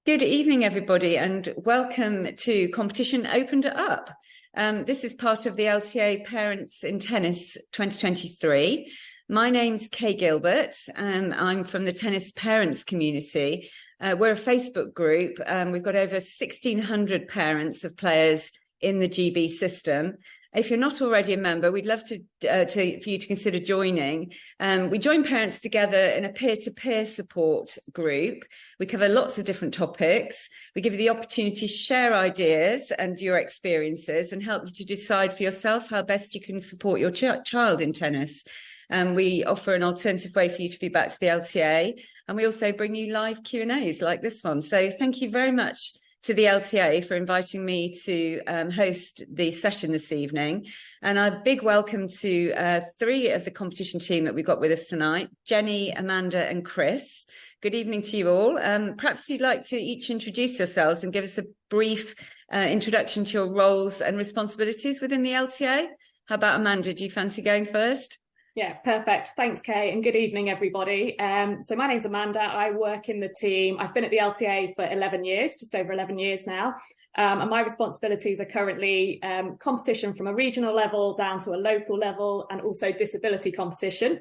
Good evening, everybody, and welcome to Competition Opened Up. This is part of the LTA Parents in Tennis 2023. My name's Kay Gilbert, and I'm from the tennis parents community. We're a Facebook group. We've got over 1,600 parents of players in the GB system. If you're not already a member, we'd love for you to consider joining. We join parents together in a peer-to-peer support group. We cover lots of different topics. We give you the opportunity to share ideas and your experiences and help you to decide for yourself how best you can support your child in tennis. We offer an alternative way for you to feed back to the LTA, and we also bring you live Q&As like this one. So thank you very much to the LTA for inviting me to host the session this evening. And a big welcome to three of the competition team that we've got with us tonight, Jenny, Amanda and Chris. Good evening to you all. Perhaps you'd like to each introduce yourselves and give us a brief introduction to your roles and responsibilities within the LTA. How about Amanda? Do you fancy going first? Yeah, perfect. Thanks, Kay, and good evening, everybody. So my name's Amanda. I work in the team. I've been at the LTA for 11 years, just over 11 years now. And my responsibilities are currently competition from a regional level down to a local level, and also disability competition.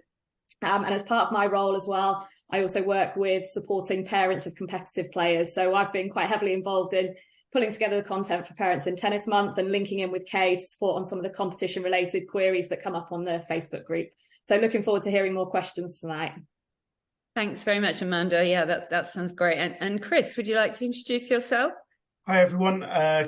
And as part of my role as well, I also work with supporting parents of competitive players. So I've been quite heavily involved in pulling together the content for Parents in Tennis Month and linking in with Kay to support on some of the competition related queries that come up on the Facebook group. So looking forward to hearing more questions tonight. Thanks very much, Amanda. Yeah, that sounds great. And Chris, would you like to introduce yourself? Hi, everyone.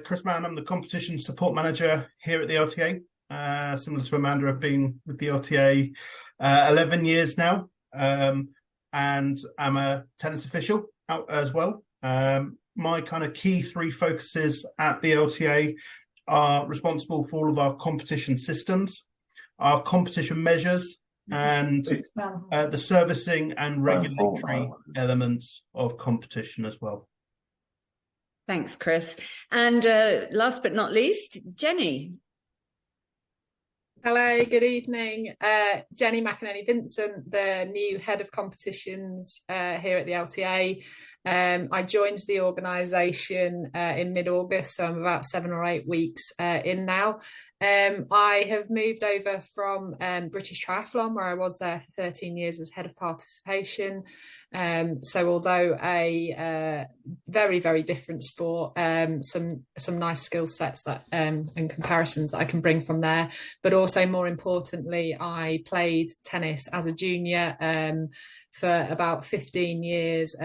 Chris Mann. I'm the competition support manager here at the LTA. Similar to Amanda, I've been with the LTA 11 years now, and I'm a tennis official out as well. My kind of key three focuses at the LTA are responsible for all of our competition systems, our competition measures, and the servicing and regulatory elements of competition as well. Thanks, Chris. And last but not least, Jenny. Hello, good evening. Jenny McAneny-Vincent, the new head of competitions here at the LTA. I joined the organisation in mid-August, so I'm about 7 or 8 weeks in now. I have moved over from British Triathlon, where I was there for 13 years as head of participation. So although a very, very different sport, some nice skill sets that and comparisons that I can bring from there. But also, more importantly, I played tennis as a junior for about 15 years,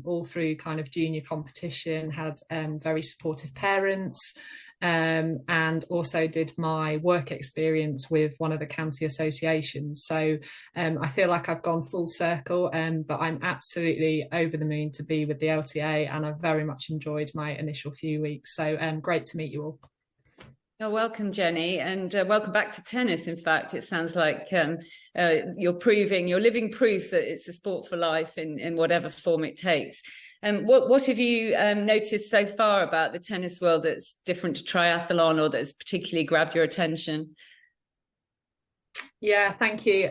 all through kind of junior competition, had very supportive parents, and also did my work experience with one of the county associations. So I feel like I've gone full circle, but I'm absolutely over the moon to be with the LTA, and I've very much enjoyed my initial few weeks. So great to meet you all. Oh, welcome, Jenny, and welcome back to tennis. In fact, it sounds like you're living proof that it's a sport for life in whatever form it takes. What have you noticed so far about the tennis world that's different to triathlon or that's particularly grabbed your attention? Yeah, thank you.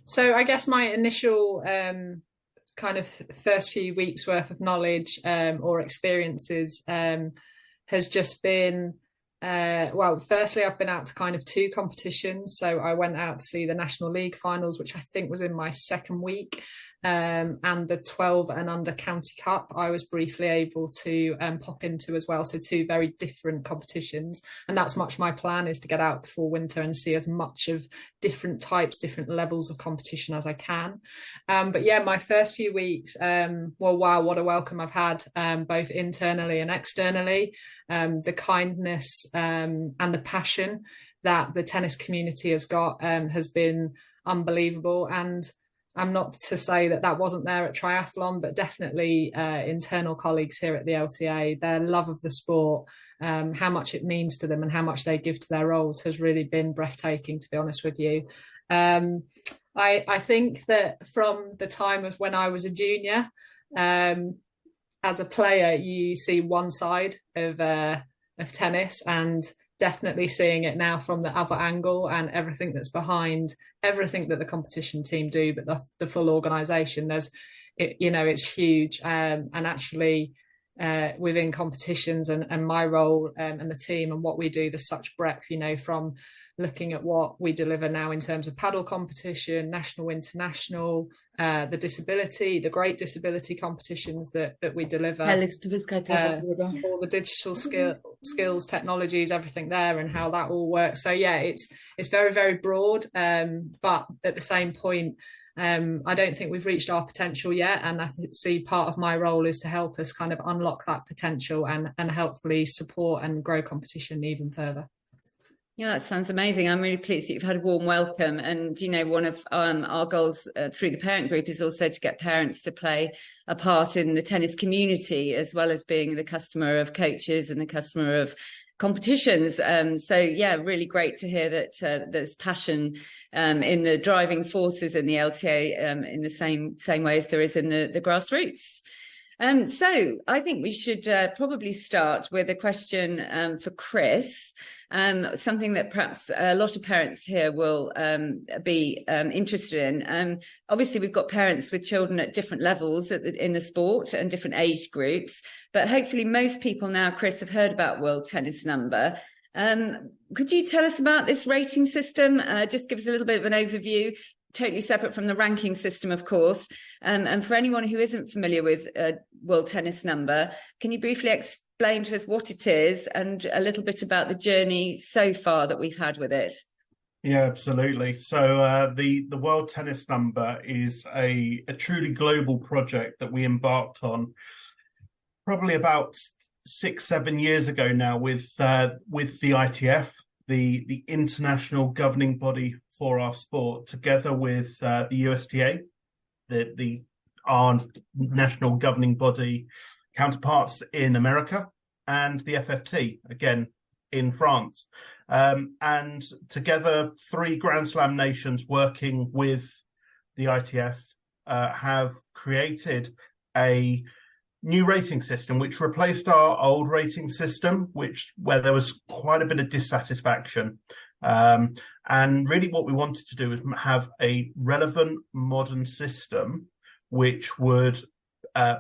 So I guess my initial kind of first few weeks worth of knowledge or experiences has just been, well, firstly, I've been out to kind of 2 competitions. So I went out to see the National League finals, which I think was in my second week, and the 12 and under County Cup I was briefly able to pop into as well. So 2 very different competitions, and that's much my plan, is to get out before winter and see as much of different types, different levels of competition as I can. But yeah, my first few weeks, well, wow, what a welcome I've had, both internally and externally. The kindness and the passion that the tennis community has got has been unbelievable. And I'm not to say that wasn't there at triathlon, but definitely internal colleagues here at the LTA, their love of the sport, how much it means to them and how much they give to their roles has really been breathtaking, to be honest with you. I think that from the time of when I was a junior, as a player, you see one side of tennis, and definitely seeing it now from the other angle and everything that's behind everything that the competition team do, but the full organisation. It's huge, and actually within competitions, and my role and the team and what we do. There's such breadth, from looking at what we deliver now in terms of paddle competition, national, international, the great disability competitions that we deliver, all the digital skills, technologies, everything there, and how that all works. So yeah, it's very, very broad, but at the same point, I don't think we've reached our potential yet, and I see part of my role is to help us kind of unlock that potential and helpfully support and grow competition even further. Yeah, that sounds amazing. I'm really pleased that you've had a warm welcome. And, one of our goals through the parent group is also to get parents to play a part in the tennis community, as well as being the customer of coaches and the customer of competitions. So yeah, really great to hear that there's passion in the driving forces in the LTA in the same way as there is in the grassroots. So I think we should probably start with a question for Chris, something that perhaps a lot of parents here will be interested in. Obviously, we've got parents with children at different levels in the sport and different age groups, but hopefully most people now, Chris, have heard about World Tennis Number. Could you tell us about this rating system? Just give us a little bit of an overview. Totally separate from the ranking system, of course. And for anyone who isn't familiar with World Tennis Number, can you briefly explain to us what it is and a little bit about the journey so far that we've had with it? Yeah, absolutely. So the World Tennis Number is a truly global project that we embarked on probably about 6-7 years ago now with the ITF, the international governing body for our sport, together with the USTA, our national governing body counterparts in America, and the FFT, again, in France. And together, 3 Grand Slam nations working with the ITF have created a new rating system which replaced our old rating system, where there was quite a bit of dissatisfaction. And really what we wanted to do is have a relevant modern system which would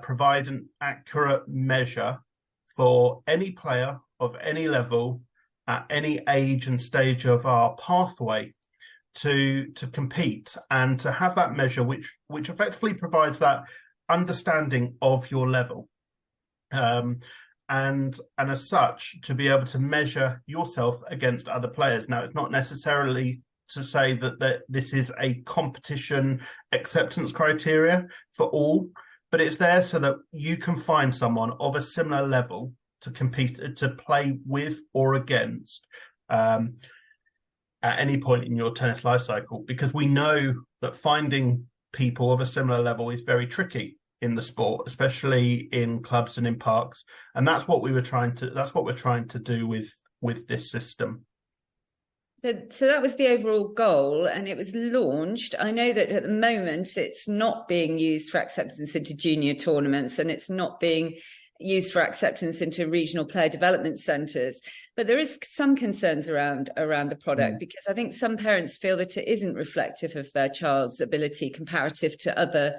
provide an accurate measure for any player of any level at any age and stage of our pathway to compete, and to have that measure which effectively provides that understanding of your level. And as such, to be able to measure yourself against other players. Now, it's not necessarily to say that this is a competition acceptance criteria for all, but it's there so that you can find someone of a similar level to compete, to play with or against at any point in your tennis life cycle, because we know that finding people of a similar level is very tricky in the sport, especially in clubs and in parks, and that's what we're trying to do with this system. So that was the overall goal, and it was launched. I know that at the moment it's not being used for acceptance into junior tournaments, and it's not being used for acceptance into regional player development centres. But there is some concerns around the product, because I think some parents feel that it isn't reflective of their child's ability comparative to other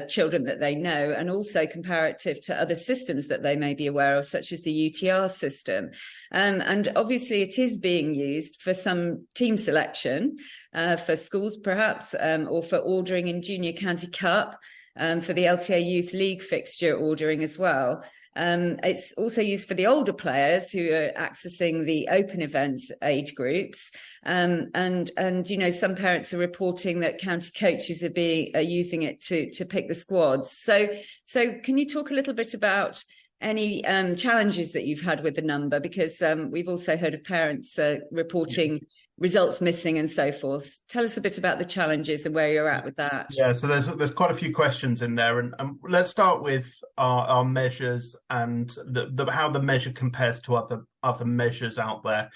children that they know, and also comparative to other systems that they may be aware of, such as the UTR system. And obviously it is being used for some team selection, for schools perhaps, or for ordering in Junior County Cup, for the LTA Youth League fixture ordering as well. It's also used for the older players who are accessing the open events age groups. And some parents are reporting that county coaches are using it to pick the squads. So can you talk a little bit about any challenges that you've had with the number? Because we've also heard of parents reporting results missing and so forth. Tell us a bit about the challenges and where you're at with that. Yeah, so there's quite a few questions in there, and let's start with our measures and how the measure compares to other measures out there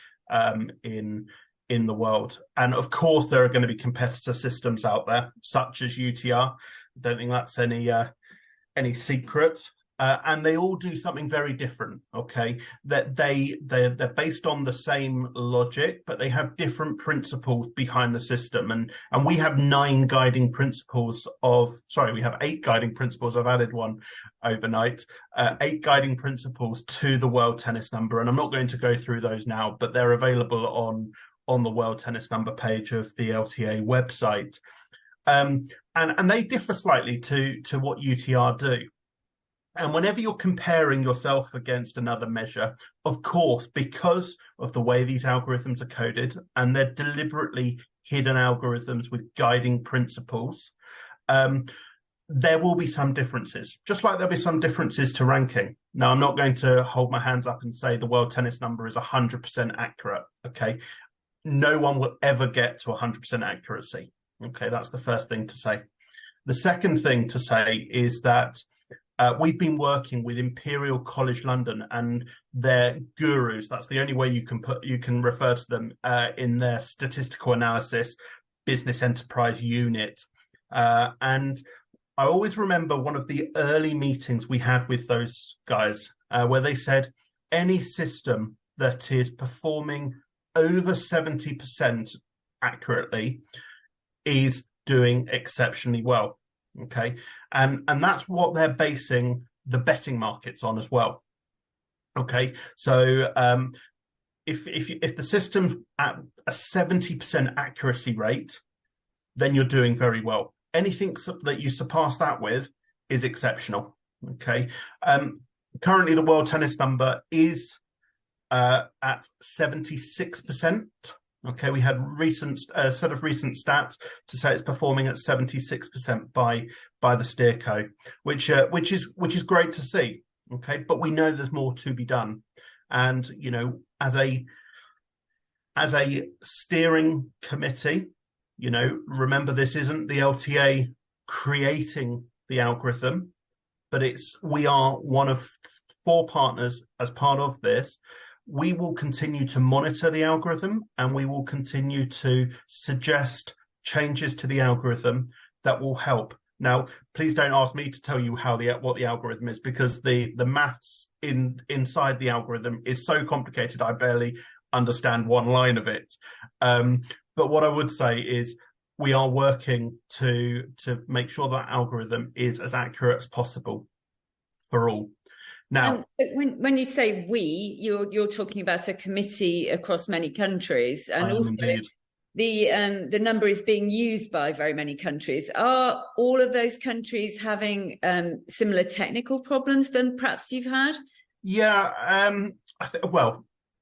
in the world. And of course, there are going to be competitor systems out there, such as UTR. I don't think that's any secret. and they all do something very different. Okay, that they're based on the same logic, but they have different principles behind the system. And we have 9 guiding principles of. Sorry, we have 8 guiding principles. I've added one overnight. 8 guiding principles to the World Tennis Number, and I'm not going to go through those now, but they're available on the World Tennis Number page of the LTA website. And they differ slightly to what UTR do. And whenever you're comparing yourself against another measure, of course, because of the way these algorithms are coded, and they're deliberately hidden algorithms with guiding principles, there will be some differences, just like there'll be some differences to ranking. Now, I'm not going to hold my hands up and say the World Tennis Number is 100% accurate, okay? No one will ever get to 100% accuracy, okay? That's the first thing to say. The second thing to say is that we've been working with Imperial College London and their gurus. That's the only way you can refer to them in their statistical analysis business enterprise unit. And I always remember one of the early meetings we had with those guys where they said any system that is performing over 70% accurately is doing exceptionally well. Okay, and that's what they're basing the betting markets on as well. Okay, so if the system's at a 70% accuracy rate, then you're doing very well. Anything that you surpass that with is exceptional. Okay, currently the World Tennis Number is at 76%. Okay, we had set of recent stats to say it's performing at 76% by the Steerco, which is great to see. Okay, but we know there's more to be done, and you know, as a steering committee, you know, remember this isn't the LTA creating the algorithm, but we are one of 4 partners as part of this. We will continue to monitor the algorithm, and we will continue to suggest changes to the algorithm that will help. Now, please don't ask me to tell you what the algorithm is, because the maths inside the algorithm is so complicated I barely understand one line of it. But what I would say is we are working to make sure that algorithm is as accurate as possible for all. Now, when you say we, you're talking about a committee across many countries, and also indeed. The number is being used by very many countries. Are all of those countries having similar technical problems than perhaps you've had? Yeah,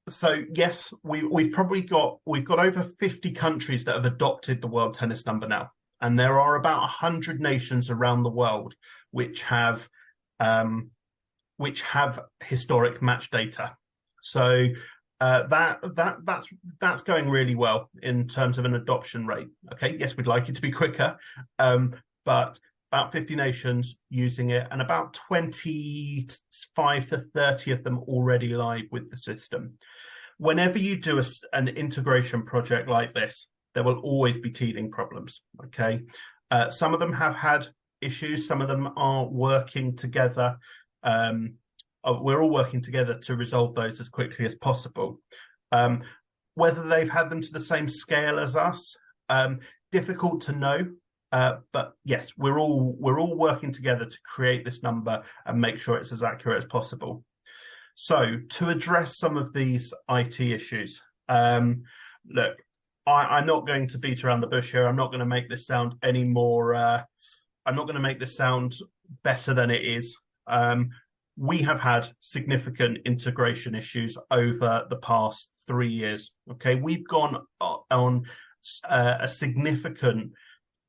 so yes, we've got over 50 countries that have adopted the World Tennis Number now, and there are about 100 nations around the world which have historic match data. So that's going really well in terms of an adoption rate. Okay, yes, we'd like it to be quicker, but about 50 nations using it, and about 25 to 30 of them already live with the system. Whenever you do an integration project like this, there will always be teething problems. Okay, some of them have had issues, some of them are working together. We're all working together to resolve those as quickly as possible. Whether they've had them to the same scale as us, difficult to know. But yes, we're all working together to create this number and make sure it's as accurate as possible. So to address some of these IT issues, look, I'm not going to beat around the bush here. I'm not going to make this sound any more. I'm not going to make this sound better than it is. We have had significant integration issues over the past 3 years. Okay, we've gone on a significant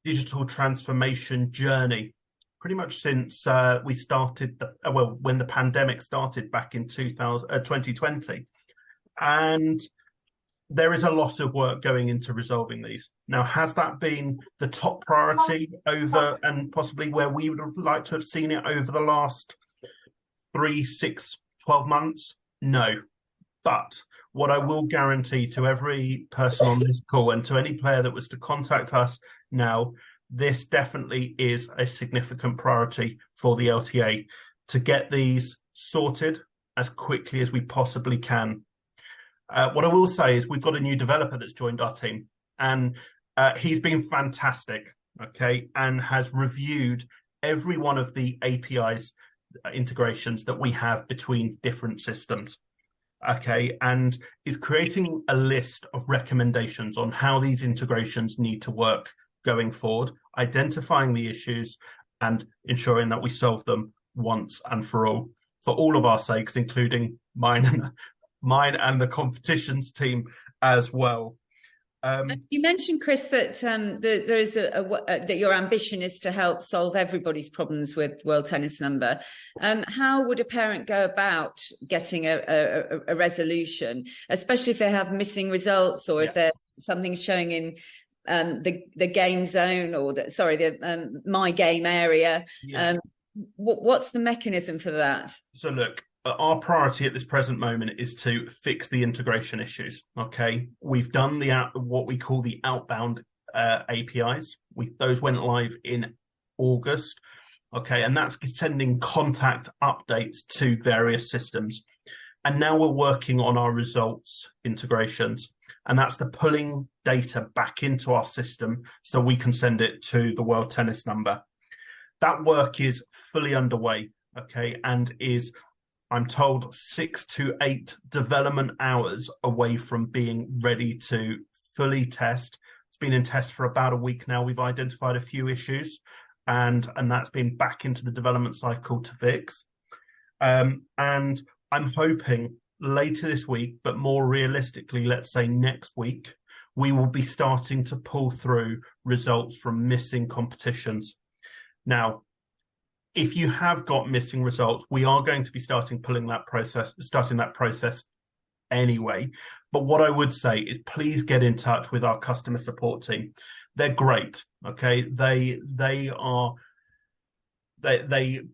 digital transformation journey pretty much since we started, when the pandemic started back in 2020. And there is a lot of work going into resolving these. Now, has that been the top priority over, and possibly where we would have liked to have seen it over the last 3, 6, 12 months? No. But what I will guarantee to every person on this call and to any player that was to contact us now, this definitely is a significant priority for the LTA. to get these sorted as quickly as we possibly can. What I will say is we've got a new developer that's joined our team, and he's been fantastic, okay, and has reviewed every one of the APIs integrations that we have between different systems, okay, and is creating a list of recommendations on how these integrations need to work going forward, identifying the issues and ensuring that we solve them once and for all of our sakes, including mine and the competitions team as well. You mentioned, Chris, that there is that your ambition is to help solve everybody's problems with World Tennis Number. How would a parent go about getting a resolution, especially if they have missing results, or if there's something showing in the game zone, or the my game area? What's the mechanism for that? So look, our priority at this present moment is to fix the integration issues. Okay, we've done what we call the outbound APIs. Those went live in August. Okay, and that's sending contact updates to various systems. And now we're working on our results integrations, and that's the pulling data back into our system so we can send it to the World Tennis Number. That work is fully underway, okay, and is, I'm told, 6 to 8 development hours away from being ready to fully test. It's been in test for about a week now. We've identified a few issues, and that's been back into the development cycle to fix. And I'm hoping later this week, but more realistically, let's say next week, we will be starting to pull through results from missing competitions. Now, if you have got missing results, we are going to be starting that process anyway. But what I would say is please get in touch with our customer support team. They're great, okay? They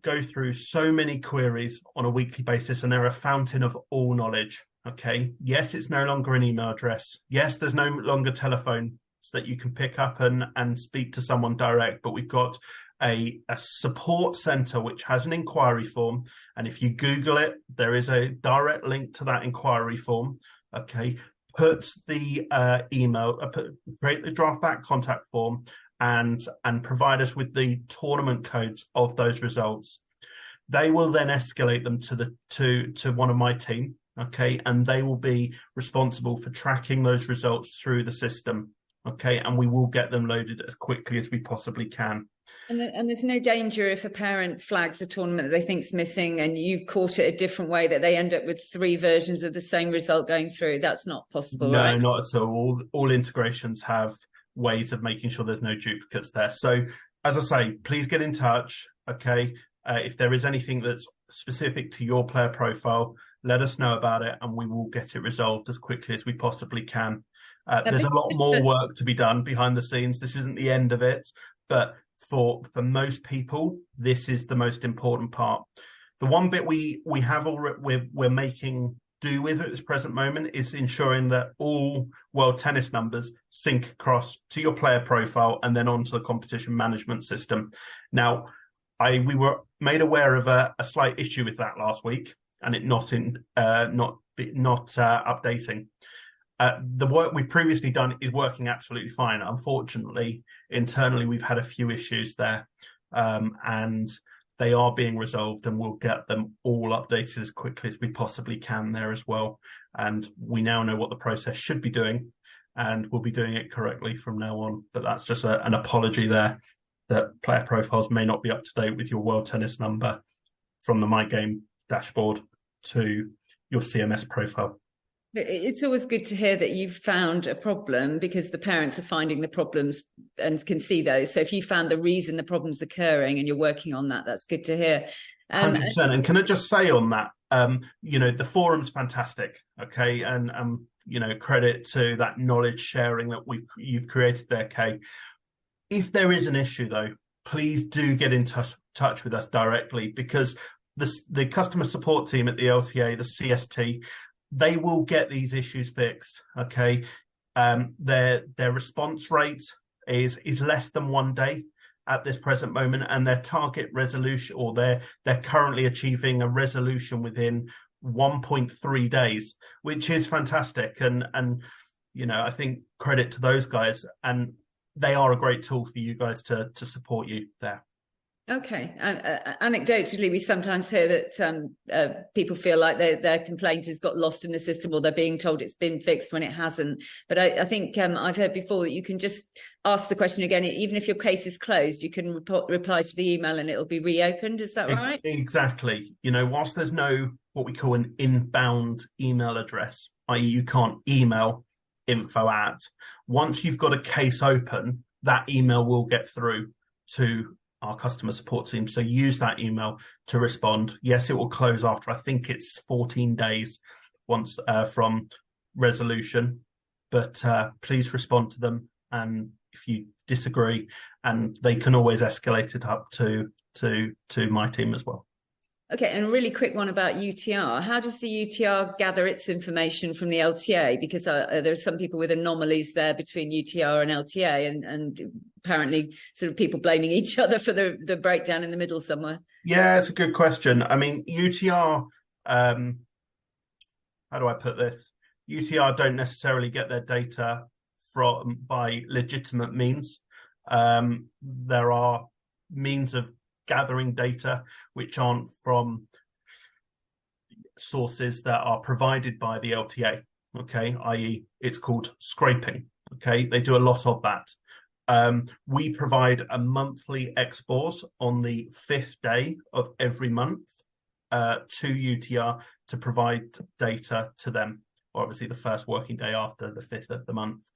go through so many queries on a weekly basis, and they're a fountain of all knowledge, okay? Yes, it's no longer an email address. Yes, there's no longer telephone so that you can pick up and speak to someone direct, but we've got a support center which has an inquiry form, and if you Google it, there is a direct link to that inquiry form. Okay, put the create the draft back contact form and provide us with the tournament codes of those results. They will then escalate them to one of my team, okay, and they will be responsible for tracking those results through the system, okay, and we will get them loaded as quickly as we possibly can. And there's no danger if a parent flags a tournament that they think's missing and you've caught it a different way, that they end up with 3 versions of the same result going through. That's not possible, right? No, not at all. All integrations have ways of making sure there's no duplicates there. So, as I say, please get in touch, okay? If there is anything that's specific to your player profile, let us know about it, and we will get it resolved as quickly as we possibly can. There's a lot more work to be done behind the scenes. This isn't the end of it, but for most people, this is the most important part. The one bit we're making do with at this present moment is ensuring that all World Tennis Numbers sync across to your player profile and then onto the competition management system. Now, we were made aware of a slight issue with that last week, and it not updating. The work we've previously done is working absolutely fine. Unfortunately, internally, we've had a few issues there, and they are being resolved, and we'll get them all updated as quickly as we possibly can there as well. And we now know what the process should be doing, and we'll be doing it correctly from now on. But that's just an apology there, that player profiles may not be up to date with your World Tennis Number from the My Game dashboard to your CMS profile. It's always good to hear that you've found a problem, because the parents are finding the problems and can see those. So if you found the reason the problem's occurring and you're working on that, that's good to hear. 100%. And can I just say on that, the forum's fantastic, okay? And credit to that knowledge sharing that you've created there, Kay. If there is an issue, though, please do get in touch with us directly, because the customer support team at the LTA, the CST, they will get these issues fixed, okay? Their response rate is less than 1 day, at this present moment, and their target resolution, or they're currently achieving a resolution within 1.3 days, which is fantastic. And I think credit to those guys, and they are a great tool for you guys to support you there. Okay. Anecdotally, we sometimes hear that people feel like their complaint has got lost in the system, or they're being told it's been fixed when it hasn't. But I think I've heard before that you can just ask the question again. Even if your case is closed, you can reply to the email and it'll be reopened. Is that right? Exactly. Whilst there's no what we call an inbound email address, i.e. you can't email info@, once you've got a case open, that email will get through to our customer support team. So use that email to respond. Yes, it will close after, I think it's 14 days once from resolution, but please respond to them. And if you disagree, and they can always escalate it up to my team as well. Okay, and a really quick one about UTR. How does the UTR gather its information from the LTA? Because there are some people with anomalies there between UTR and LTA, and apparently sort of people blaming each other for the breakdown in the middle somewhere. Yeah, it's a good question. I mean, UTR, how do I put this? UTR don't necessarily get their data by legitimate means. There are means of gathering data which aren't from sources that are provided by the LTA, okay, i.e. it's called scraping, okay? They do a lot of that. We provide a monthly expose on the 5th day of every month to UTR to provide data to them, or obviously the first working day after the 5th of the month.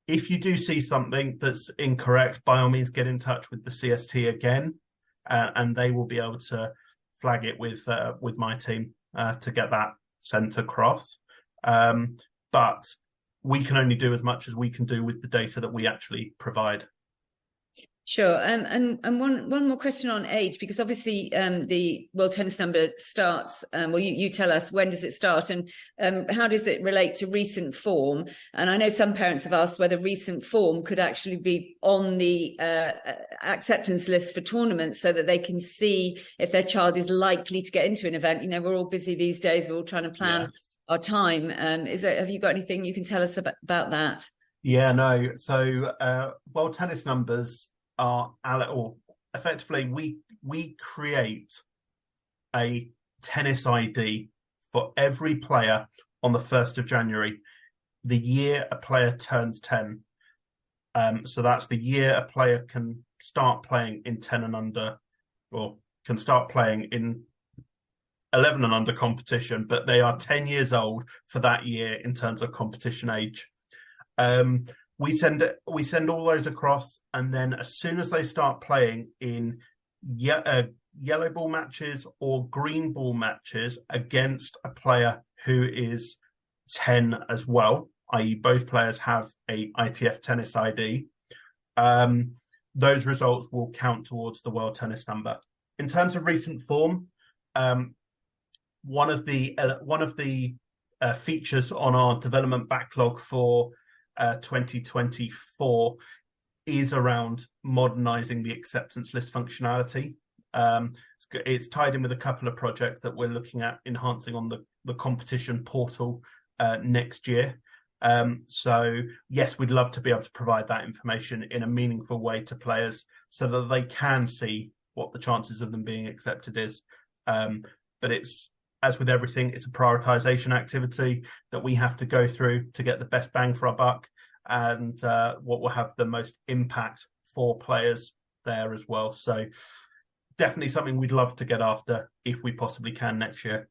If you do see something that's incorrect, by all means, get in touch with the CST again, and they will be able to flag it with my team to get that sent across. But we can only do as much as we can do with the data that we actually provide. Sure. And one more question on age, because obviously the World Tennis Number starts, well, you tell us, when does it start, and how does it relate to recent form? And I know some parents have asked whether recent form could actually be on the acceptance list for tournaments, so that they can see if their child is likely to get into an event. We're all busy these days. We're all trying to plan our time. Have you got anything you can tell us about that? Yeah, no. So World Tennis Numbers are, or effectively we create a tennis ID for every player on the 1st of January, the year a player turns 10. So that's the year a player can start playing in 10 and under, or can start playing in 11 and under competition, but they are 10 years old for that year in terms of competition age. We send all those across, and then as soon as they start playing in yellow ball matches or green ball matches against a player who is 10 as well, i.e. both players have a ITF tennis ID, those results will count towards the World Tennis Number. In terms of recent form, one of the features on our development backlog for 2024 is around modernizing the acceptance list functionality. It's tied in with a couple of projects that we're looking at enhancing on the competition portal next year. So yes, we'd love to be able to provide that information in a meaningful way to players so that they can see what the chances of them being accepted is. But it's, as with everything, it's a prioritization activity that we have to go through to get the best bang for our buck, and what will have the most impact for players there as well. So definitely something we'd love to get after if we possibly can next year.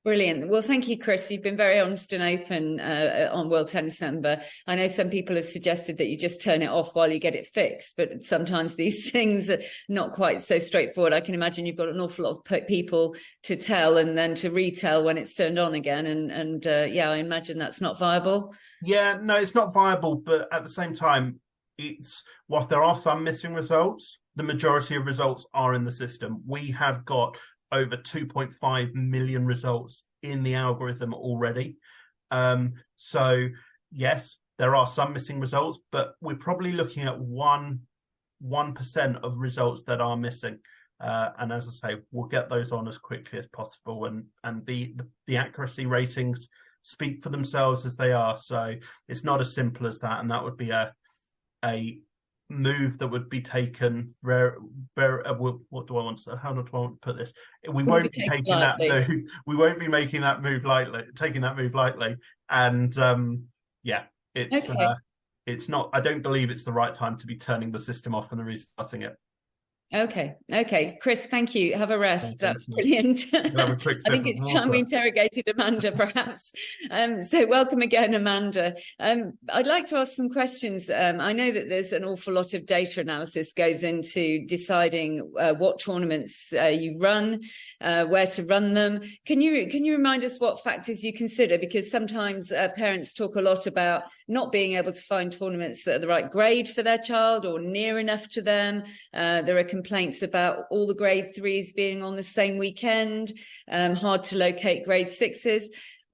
Brilliant. Well, thank you, Chris. You've been very honest and open on World Tennis Number. I know some people have suggested that you just turn it off while you get it fixed, but sometimes these things are not quite so straightforward. I can imagine you've got an awful lot of people to tell and then to retell when it's turned on again. And I imagine that's not viable. Yeah, no, it's not viable. But at the same time, whilst there are some missing results, the majority of results are in the system. We have got over 2.5 million results in the algorithm already. So yes, there are some missing results, but we're probably looking at 1 1% of results that are missing. And as I say, we'll get those on as quickly as possible. And the accuracy ratings speak for themselves as they are. So it's not as simple as that. And that would be a move that would be taken what do I want to, how do I want to put this? We won't be taking that move. We won't be making that move lightly, And it's okay. It's not, I don't believe it's the right time to be turning the system off and restarting it. Okay. Chris, thank you. Have a rest. That's brilliant. I think it's time we interrogated Amanda, perhaps. So welcome again, Amanda. I'd like to ask some questions. I know that there's an awful lot of data analysis goes into deciding what tournaments you run, where to run them. Can you remind us what factors you consider? Because sometimes parents talk a lot about not being able to find tournaments that are the right grade for their child or near enough to them. There are complaints about all the grade 3s being on the same weekend, hard to locate grade 6s.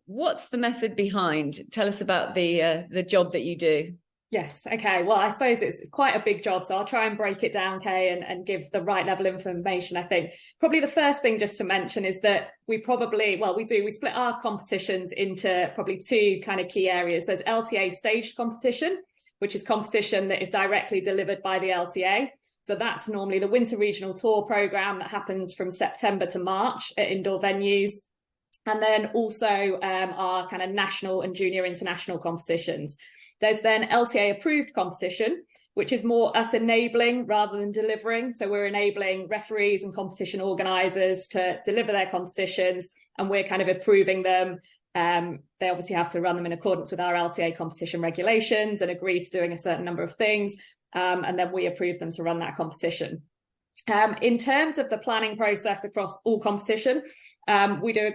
What's the method behind? Tell us about the job that you do. Yes. Okay. Well, I suppose it's quite a big job, so I'll try and break it down, Kay, and give the right level of information. I think probably the first thing just to mention is that we split our competitions into probably two kind of key areas. There's LTA staged competition, which is competition that is directly delivered by the LTA. So that's normally the Winter Regional Tour programme that happens from September to March at indoor venues. And then also our kind of national and junior international competitions. There's then LTA approved competition, which is more us enabling rather than delivering. So we're enabling referees and competition organisers to deliver their competitions, and we're kind of approving them. They obviously have to run them in accordance with our LTA competition regulations and agree to doing a certain number of things. And then we approve them to run that competition. In terms of the planning process across all competition, we do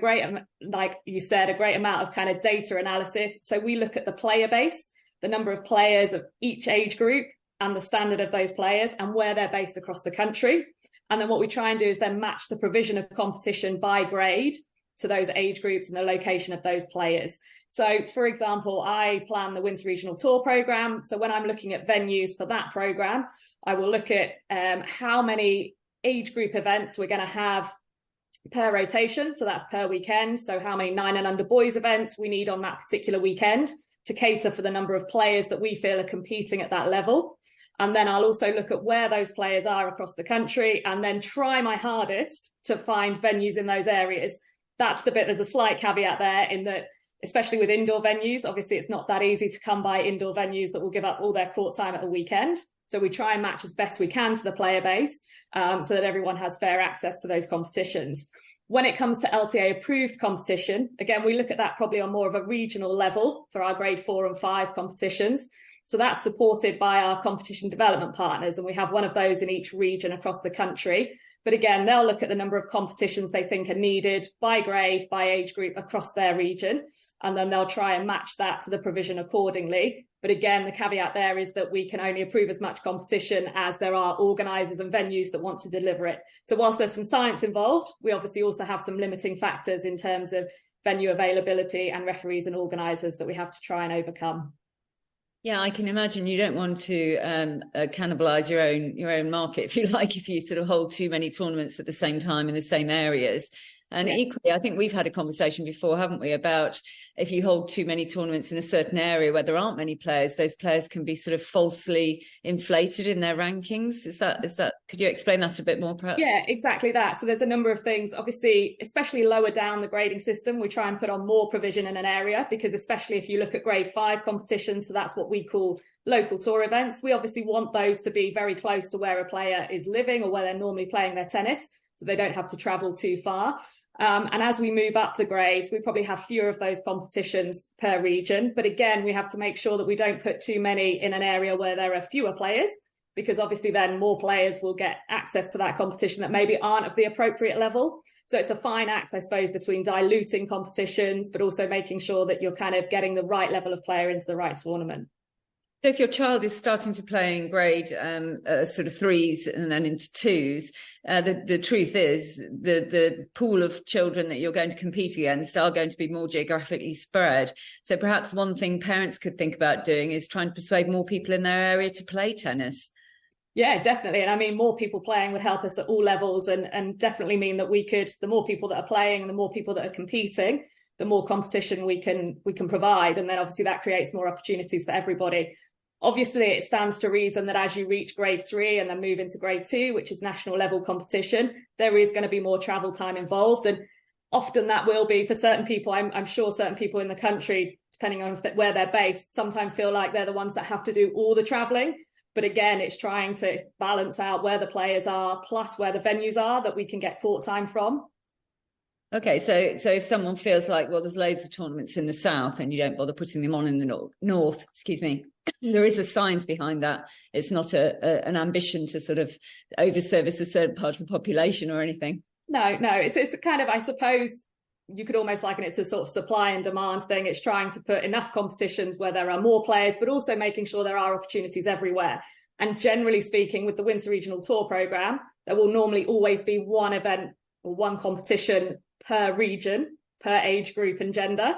like you said, a great amount of kind of data analysis. So we look at the player base, the number of players of each age group and the standard of those players and where they're based across the country. And then what we try and do is then match the provision of competition by grade to those age groups and the location of those players. So, for example, I plan the Winter Regional Tour programme. So when I'm looking at venues for that programme, I will look at how many age group events we're going to have per rotation. So that's per weekend. So how many 9 and under boys events we need on that particular weekend to cater for the number of players that we feel are competing at that level. And then I'll also look at where those players are across the country and then try my hardest to find venues in those areas. That's the bit, there's a slight caveat there in that, especially with indoor venues, obviously it's not that easy to come by indoor venues that will give up all their court time at the weekend. So we try and match as best we can to the player base so that everyone has fair access to those competitions. When it comes to LTA approved competition, again, we look at that probably on more of a regional level for our grade 4 and 5 competitions. So that's supported by our competition development partners, and we have one of those in each region across the country. But again, they'll look at the number of competitions they think are needed by grade, by age group across their region, and then they'll try and match that to the provision accordingly. But again, the caveat there is that we can only approve as much competition as there are organisers and venues that want to deliver it. So whilst there's some science involved, we obviously also have some limiting factors in terms of venue availability and referees and organisers that we have to try and overcome. Yeah, I can imagine you don't want to cannibalise your own market, if you like, if you sort of hold too many tournaments at the same time in the same areas. And equally, I think we've had a conversation before, haven't we, about if you hold too many tournaments in a certain area where there aren't many players, those players can be sort of falsely inflated in their rankings. Is that? Could you explain that a bit more, perhaps? Yeah, exactly that. So there's a number of things, obviously, especially lower down the grading system, we try and put on more provision in an area, because especially if you look at grade 5 competitions, so that's what we call local tour events, we obviously want those to be very close to where a player is living or where they're normally playing their tennis, so they don't have to travel too far. And as we move up the grades, we probably have fewer of those competitions per region. But again, we have to make sure that we don't put too many in an area where there are fewer players, because obviously then more players will get access to that competition that maybe aren't of the appropriate level. So it's a fine act, I suppose, between diluting competitions, but also making sure that you're kind of getting the right level of player into the right tournament. So if your child is starting to play in grade sort of 3s and then into 2s, the truth is the pool of children that you're going to compete against are going to be more geographically spread. So perhaps one thing parents could think about doing is trying to persuade more people in their area to play tennis. Yeah, definitely. And I mean, more people playing would help us at all levels, and definitely mean that the more people that are playing and the more people that are competing, the more competition we can provide. And then obviously that creates more opportunities for everybody. Obviously, it stands to reason that as you reach grade 3 and then move into grade 2, which is national level competition, there is going to be more travel time involved. And often that will be for certain people. I'm sure certain people in the country, depending on where they're based, sometimes feel like they're the ones that have to do all the traveling. But again, it's trying to balance out where the players are, plus where the venues are that we can get court time from. Okay, so if someone feels like, well, there's loads of tournaments in the south and you don't bother putting them on in the north, excuse me, there is a science behind that. It's not an ambition to sort of over-service a certain part of the population or anything. No, it's kind of, I suppose, you could almost liken it to a sort of supply and demand thing. It's trying to put enough competitions where there are more players, but also making sure there are opportunities everywhere. And generally speaking, with the Winter Regional Tour programme, there will normally always be one event or one competition per region, per age group and gender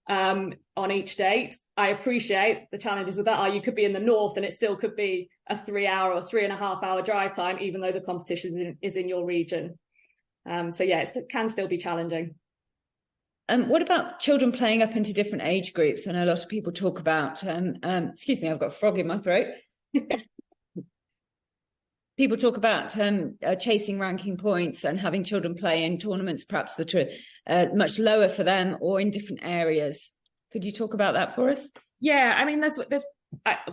on each date. I appreciate the challenges with that you could be in the north and it still could be a 3-hour or 3.5-hour drive time, even though the competition is in your region. So yeah, it can still be challenging. What about children playing up into different age groups? I know a lot of people talk about, excuse me, I've got a frog in my throat. People talk about chasing ranking points and having children play in tournaments perhaps that are much lower for them or in different areas. Could you talk about that for us? Yeah, I mean,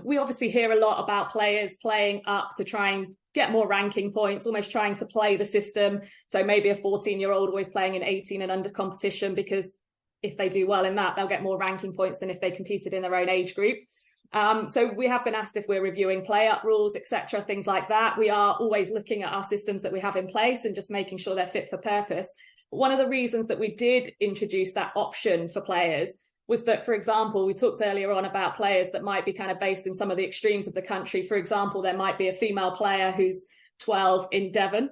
we obviously hear a lot about players playing up to try and get more ranking points, almost trying to play the system. So maybe a 14-year-old always playing in 18 and under competition, because if they do well in that, they'll get more ranking points than if they competed in their own age group. So we have been asked if we're reviewing play-up rules, etc., things like that. We are always looking at our systems that we have in place and just making sure they're fit for purpose. One of the reasons that we did introduce that option for players was that, for example, we talked earlier on about players that might be kind of based in some of the extremes of the country. For example, there might be a female player who's 12 in Devon.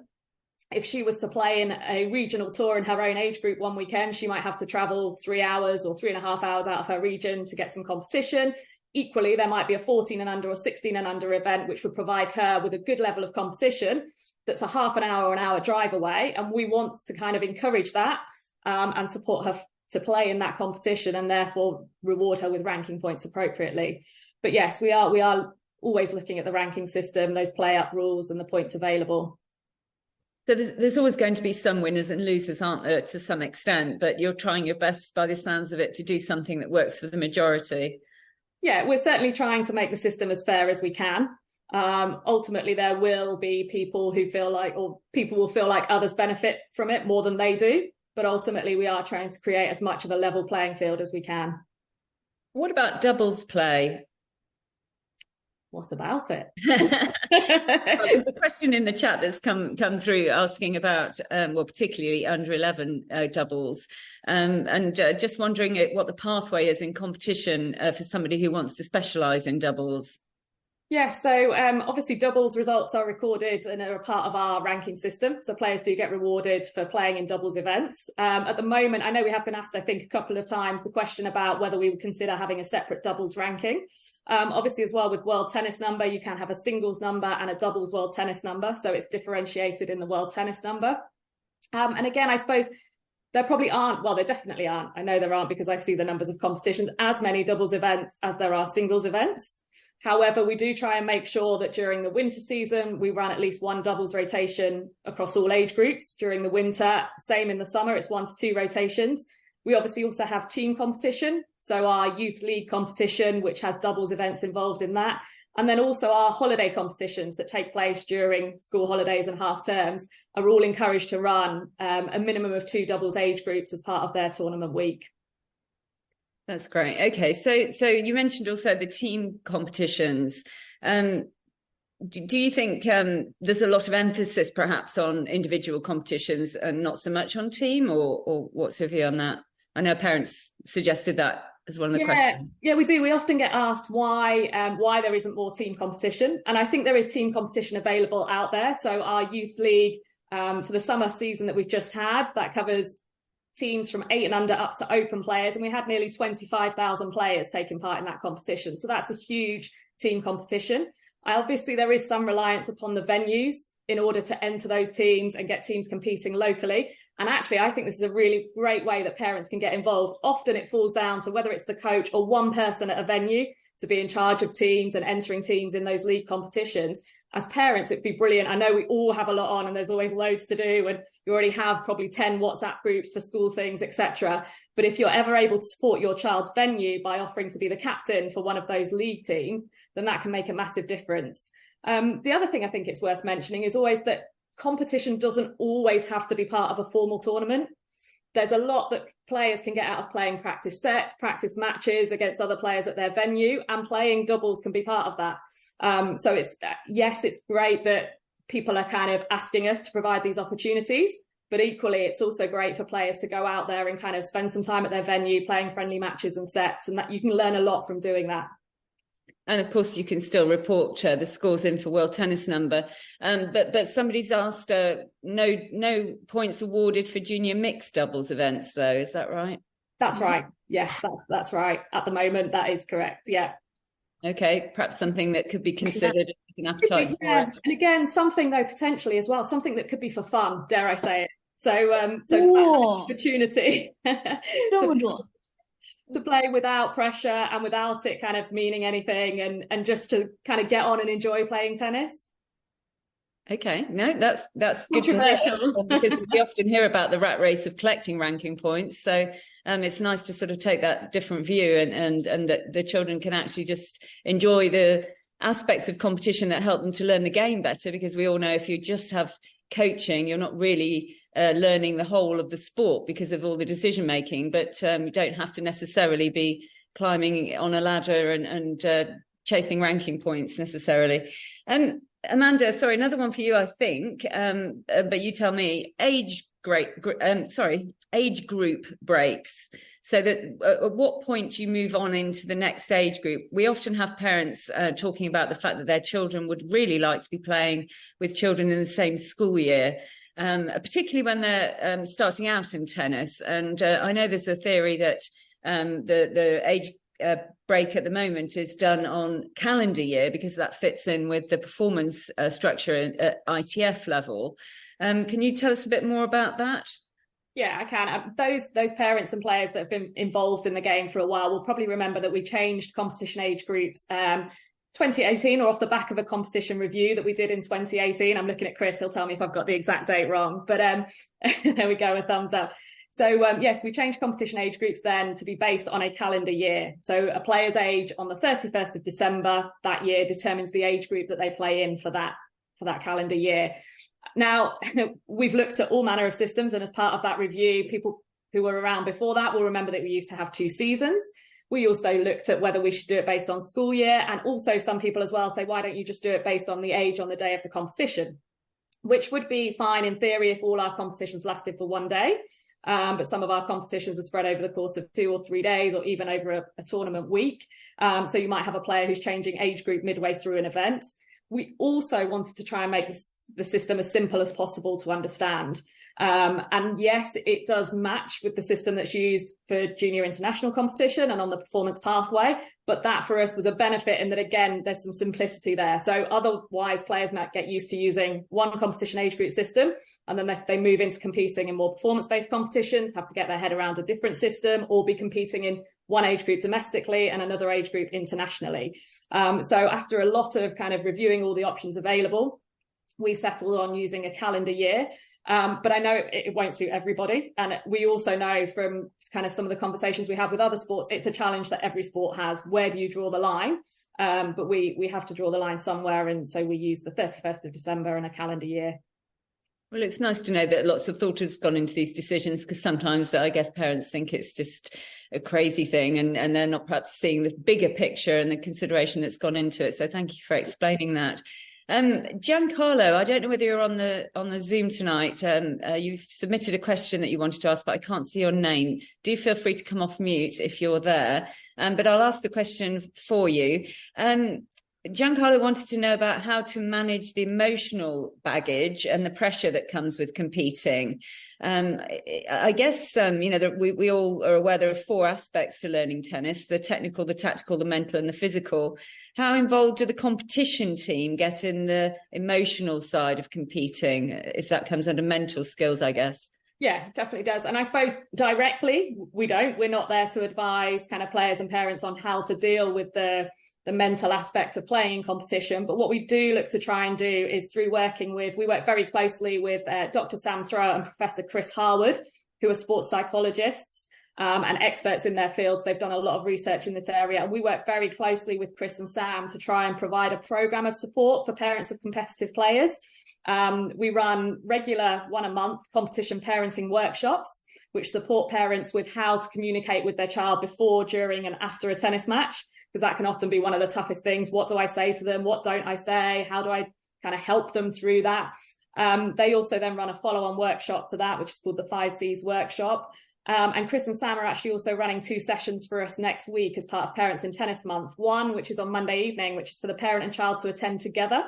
If she was to play in a regional tour in her own age group one weekend, she might have to travel 3 hours or 3.5 hours out of her region to get some competition. Equally, there might be a 14 and under or 16 and under event, which would provide her with a good level of competition that's a half an hour or an hour drive away. And we want to kind of encourage that and support her to play in that competition and therefore reward her with ranking points appropriately. But yes, we are always looking at the ranking system, those play-up rules and the points available. So there's always going to be some winners and losers, aren't there, to some extent, but you're trying your best by the sounds of it to do something that works for the majority. Yeah, we're certainly trying to make the system as fair as we can. Ultimately, there will be people who feel like, or people will feel like others benefit from it more than they do. But ultimately, we are trying to create as much of a level playing field as we can. What about doubles play? What about it? Well, there's a question in the chat that's come through asking about, particularly under 11 doubles, and just wondering what the pathway is in competition for somebody who wants to specialise in doubles. Yes, so obviously doubles results are recorded and are a part of our ranking system. So players do get rewarded for playing in doubles events. At the moment, I know we have been asked, I think, a couple of times the question about whether we would consider having a separate doubles ranking. Obviously, as well, with World Tennis Number, you can have a singles number and a doubles World Tennis Number. So it's differentiated in the World Tennis Number. And again, I suppose there probably aren't, well, there definitely aren't. I know there aren't because I see the numbers of competitions, as many doubles events as there are singles events. However, we do try and make sure that during the winter season, we run at least one doubles rotation across all age groups during the winter. Same in the summer, it's 1 to 2 rotations. We obviously also have team competition. So our youth league competition, which has doubles events involved in that. And then also our holiday competitions that take place during school holidays and half terms are all encouraged to run a minimum of 2 doubles age groups as part of their tournament week. That's great. Okay, so you mentioned also the team competitions. Do you think there's a lot of emphasis perhaps on individual competitions and not so much on team, or what's your view on that? I know parents suggested that as one of the questions. Yeah, we do. We often get asked why there isn't more team competition. And I think there is team competition available out there. So our youth league for the summer season that we've just had, that covers teams from 8 and under up to open players, and we had nearly 25,000 players taking part in that competition. So that's a huge team competition. Obviously, there is some reliance upon the venues in order to enter those teams and get teams competing locally. And actually, I think this is a really great way that parents can get involved. Often it falls down to whether it's the coach or one person at a venue to be in charge of teams and entering teams in those league competitions. As parents, it'd be brilliant. I know we all have a lot on and there's always loads to do, and you already have probably 10 WhatsApp groups for school things, etc. But if you're ever able to support your child's venue by offering to be the captain for one of those league teams, then that can make a massive difference. The other thing I think it's worth mentioning is always that competition doesn't always have to be part of a formal tournament. There's a lot that players can get out of playing practice sets, practice matches against other players at their venue, and playing doubles can be part of that. So it's great that people are kind of asking us to provide these opportunities, but equally it's also great for players to go out there and kind of spend some time at their venue playing friendly matches and sets, and that you can learn a lot from doing that. And of course, you can still report the scores in for World Tennis Number. But somebody's asked no points awarded for junior mixed doubles events, though. Is that right? That's right. Yes, that's right. At the moment, that is correct. Yeah. Okay, perhaps something that could be considered as an appetite for it. And again, something though potentially as well, something that could be for fun. Dare I say it? So opportunity. To play without pressure and without it kind of meaning anything, and just to kind of get on and enjoy playing tennis. Okay, no, that's good to hear, because we often hear about the rat race of collecting ranking points. So it's nice to sort of take that different view, and that the children can actually just enjoy the aspects of competition that help them to learn the game better, because we all know if you just have coaching, you're not really learning the whole of the sport because of all the decision making, but you don't have to necessarily be climbing on a ladder and chasing ranking points necessarily. Amanda, sorry, another one for you, I think, but you tell me. Age group breaks. So that at what point do you move on into the next age group? We often have parents talking about the fact that their children would really like to be playing with children in the same school year, particularly when they're starting out in tennis. And I know there's a theory that the age break at the moment is done on calendar year, because that fits in with the performance structure at ITF level. Can you tell us a bit more about that? Yeah, I can. Those parents and players that have been involved in the game for a while will probably remember that we changed competition age groups 2018, or off the back of a competition review that we did in 2018. I'm looking at Chris, he'll tell me if I've got the exact date wrong, but there we go, a thumbs up. So yes, we changed competition age groups then to be based on a calendar year. So a player's age on the 31st of December that year determines the age group that they play in for that calendar year. Now, we've looked at all manner of systems, and as part of that review, people who were around before that will remember that we used to have 2 seasons. We also looked at whether we should do it based on school year, and also some people as well say, why don't you just do it based on the age on the day of the competition? Which would be fine in theory if all our competitions lasted for 1 day. But some of our competitions are spread over the course of 2 or 3 days, or even over a tournament week. So you might have a player who's changing age group midway through an event. We also wanted to try and make the system as simple as possible to understand. And yes, it does match with the system that's used for junior international competition and on the performance pathway, but that for us was a benefit in that, again, there's some simplicity there. So otherwise players might get used to using one competition age group system, and then if they move into competing in more performance-based competitions, have to get their head around a different system, or be competing in one age group domestically and another age group internationally. So after a lot of kind of reviewing all the options available, we settled on using a calendar year. But I know it won't suit everybody. And we also know from kind of some of the conversations we have with other sports, it's a challenge that every sport has. Where do you draw the line? But we have to draw the line somewhere. And so we use the 31st of December and a calendar year. Well, it's nice to know that lots of thought has gone into these decisions, because sometimes I guess parents think it's just a crazy thing, and they're not perhaps seeing the bigger picture and the consideration that's gone into it. So thank you for explaining that. Giancarlo, I don't know whether you're on the Zoom tonight. You've submitted a question that you wanted to ask, but I can't see your name. Do feel free to come off mute if you're there. But I'll ask the question for you. Giancarlo wanted to know about how to manage the emotional baggage and the pressure that comes with competing. I guess, we all are aware there are 4 aspects to learning tennis: the technical, the tactical, the mental, and the physical. How involved do the competition team get in the emotional side of competing, if that comes under mental skills, I guess? Yeah, definitely does. And I suppose directly, we're not there to advise kind of players and parents on how to deal with the mental aspect of playing in competition. But what we do look to try and do is through we work very closely with Dr. Sam Thrower and Professor Chris Harwood, who are sports psychologists and experts in their fields. They've done a lot of research in this area. And we work very closely with Chris and Sam to try and provide a programme of support for parents of competitive players. We run regular 1-a-month competition parenting workshops, which support parents with how to communicate with their child before, during, and after a tennis match, because that can often be one of the toughest things. What do I say to them? What don't I say? How do I kind of help them through that? They also then run a follow-on workshop to that, which is called the 5 C's workshop. And Chris and Sam are actually also running 2 sessions for us next week as part of Parents in Tennis Month. One, which is on Monday evening, which is for the parent and child to attend together.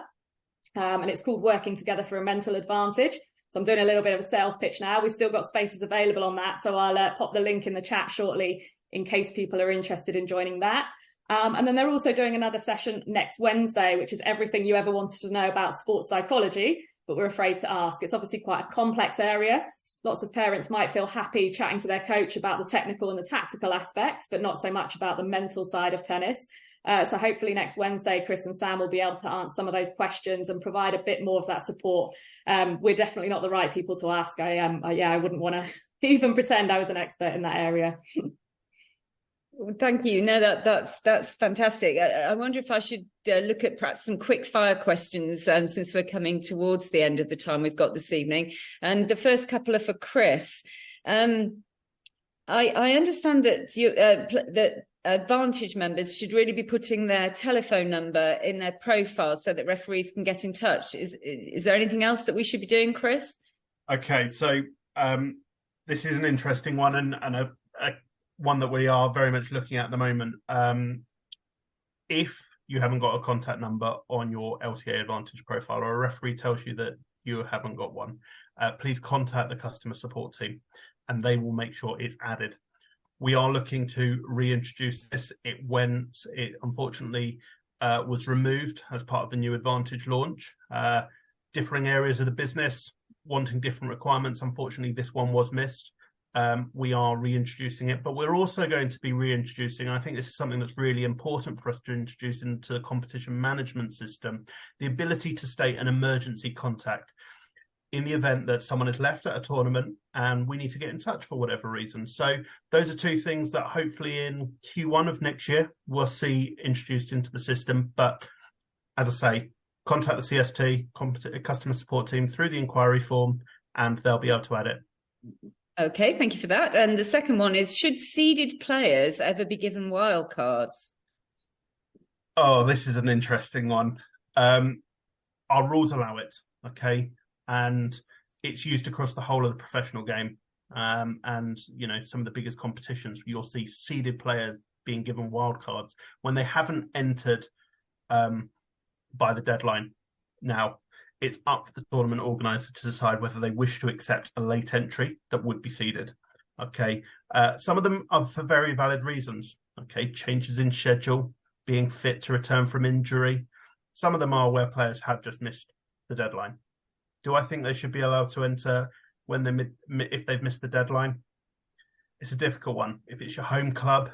And it's called Working Together for a Mental Advantage. So I'm doing a little bit of a sales pitch now. We've still got spaces available on that. So I'll pop the link in the chat shortly in case people are interested in joining that. And then they're also doing another session next Wednesday, which is everything you ever wanted to know about sports psychology, but we're afraid to ask. It's obviously quite a complex area. Lots of parents might feel happy chatting to their coach about the technical and the tactical aspects, but not so much about the mental side of tennis. So hopefully next Wednesday, Chris and Sam will be able to answer some of those questions and provide a bit more of that support. We're definitely not the right people to ask. I wouldn't want to even pretend I was an expert in that area. Thank you. No, that's fantastic. I wonder if I should look at perhaps some quick fire questions since we're coming towards the end of the time we've got this evening. And the first couple are for Chris. I understand that that Advantage members should really be putting their telephone number in their profile so that referees can get in touch. Is there anything else that we should be doing, Chris? Okay, so this is an interesting one and a one that we are very much looking at the moment. If you haven't got a contact number on your LTA Advantage profile, or a referee tells you that you haven't got one, please contact the customer support team and they will make sure it's added. We are looking to reintroduce this. It unfortunately was removed as part of the new Advantage launch. Differing areas of the business wanting different requirements. Unfortunately, this one was missed. We are reintroducing it, but we're also going to be reintroducing, I think this is something that's really important for us to introduce into the competition management system, the ability to state an emergency contact in the event that someone is left at a tournament and we need to get in touch for whatever reason. So those are 2 things that hopefully in Q1 of next year we'll see introduced into the system. But as I say, contact the CST, customer support team, through the inquiry form and they'll be able to add it. Okay, thank you for that. And the second one is, should seeded players ever be given wild cards? Oh, this is an interesting one. Our rules allow it, okay? And it's used across the whole of the professional game. And, some of the biggest competitions, you'll see seeded players being given wild cards when they haven't entered by the deadline. Now, it's up to the tournament organizer to decide whether they wish to accept a late entry that would be seeded. Okay. Some of them are for very valid reasons. Okay. Changes in schedule, being fit to return from injury. Some of them are where players have just missed the deadline. Do I think they should be allowed to enter if they've missed the deadline? It's a difficult one. If it's your home club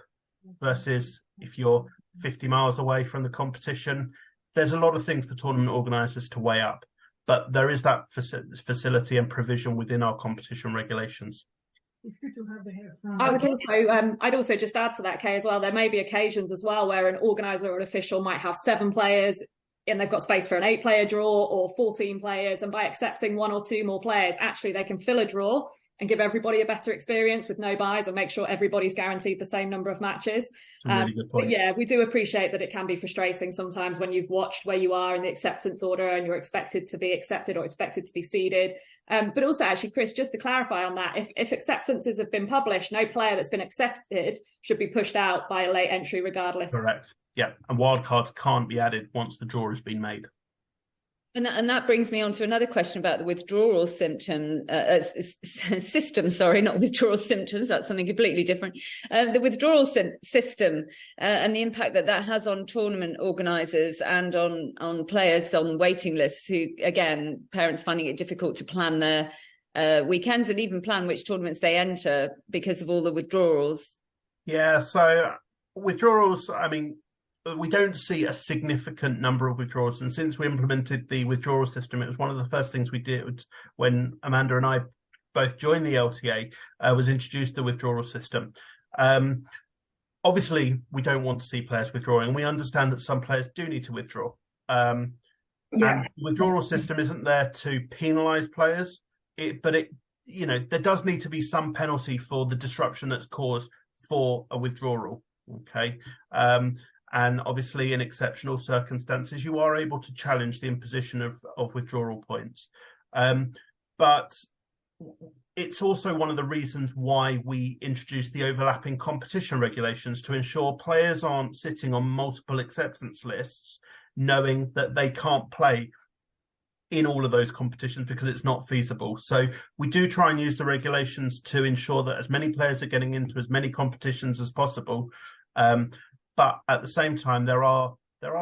versus if you're 50 miles away from the competition, there's a lot of things for tournament organisers to weigh up. But there is that facility and provision within our competition regulations. It's good to have the hair. I'd also just add to that, Kay, as well. There may be occasions as well where an organiser or an official might have 7 players and they've got space for an 8-player draw or 14 players. And by accepting 1 or 2 more players, actually they can fill a draw and give everybody a better experience with no buys and make sure everybody's guaranteed the same number of matches. That's a really good point. But yeah, we do appreciate that it can be frustrating sometimes when you've watched where you are in the acceptance order and you're expected to be accepted or expected to be seeded. But also, actually, Chris, just to clarify on that, if acceptances have been published, no player that's been accepted should be pushed out by a late entry regardless. Correct. Yeah, and wildcards can't be added once the draw has been made. And that brings me on to another question about the withdrawal system. Sorry, not withdrawal symptoms. That's something completely different. The withdrawal system and the impact that has on tournament organisers and on players on waiting lists. Who, again, parents finding it difficult to plan their weekends and even plan which tournaments they enter because of all the withdrawals. Yeah. So withdrawals. I mean, we don't see a significant number of withdrawals. And since we implemented the withdrawal system, it was one of the first things we did when Amanda and I both joined the LTA, was introduce the withdrawal system. Obviously, we don't want to see players withdrawing. We understand that some players do need to withdraw. And the withdrawal system isn't there to penalise players, but there does need to be some penalty for the disruption that's caused for a withdrawal. Okay. And obviously, in exceptional circumstances, you are able to challenge the imposition of withdrawal points. But it's also one of the reasons why we introduced the overlapping competition regulations to ensure players aren't sitting on multiple acceptance lists, knowing that they can't play in all of those competitions because it's not feasible. So we do try and use the regulations to ensure that as many players are getting into as many competitions as possible. But at the same time, there are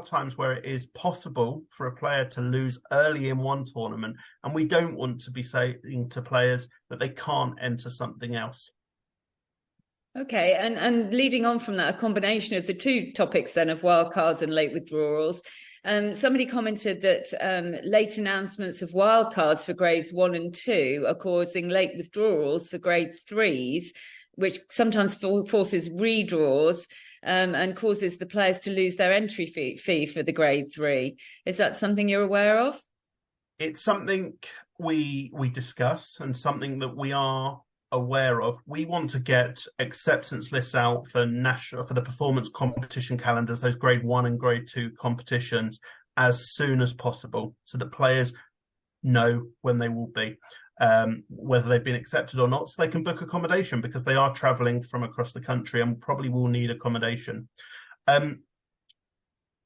times where it is possible for a player to lose early in one tournament, and we don't want to be saying to players that they can't enter something else. Okay, and leading on from that, a combination of the two topics then of wildcards and late withdrawals. Somebody commented that late announcements of wildcards for grades 1 and 2 are causing late withdrawals for grade 3s, which sometimes forces redraws and causes the players to lose their entry fee for the grade 3. Is that something you're aware of? It's something we discuss and something that we are aware of. We want to get acceptance lists out for the performance competition calendars, those grade 1 and grade 2 competitions, as soon as possible, so that players know when they will be, whether they've been accepted or not, so they can book accommodation because they are travelling from across the country and probably will need accommodation.